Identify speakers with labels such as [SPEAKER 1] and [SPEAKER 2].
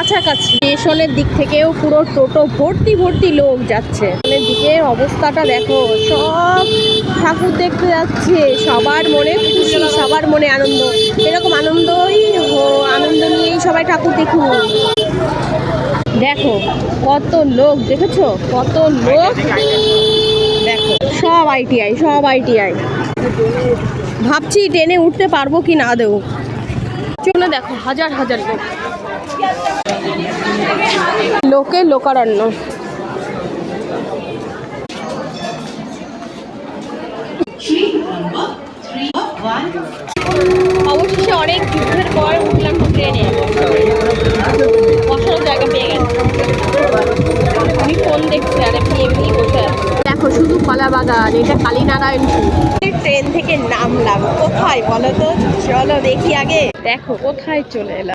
[SPEAKER 1] কাছাকাছি। স্টেশনের দিক থেকেও পুরো টোটো ভর্তি ভর্তি লোক যাচ্ছে। স্টেশনের দিকে অবস্থাটা দেখো, সব ঠাকুর দেখতে যাচ্ছে। সবার মনে খুশি, সবার মনে আনন্দ। এরকম আনন্দ নিয়েই সবাই ঠাকুর দেখুন। দেখো কত লোক, দেখেছো কত লোক। দেখো সব আইটিআই। ভাবছি ট্রেনে উঠতে পারবো কি না দেবো। চলো দেখো হাজার হাজার লোক, লোকে লোকারণ্য। অবশেষে অনেক যুদ্ধের পর উঠলাম ট্রেনে, বসার জায়গা পেয়ে গেছে। আমি ফোন দেখছি আর এমনি বসে আছি। দেখো শুধু কলা বাগান, এটা কালীনারায়ণপুর। ট্রেন থেকে নামলাম, কোথায় বলো তো, চলো দেখি আগে। দেখো কোথায় চলে এলাম।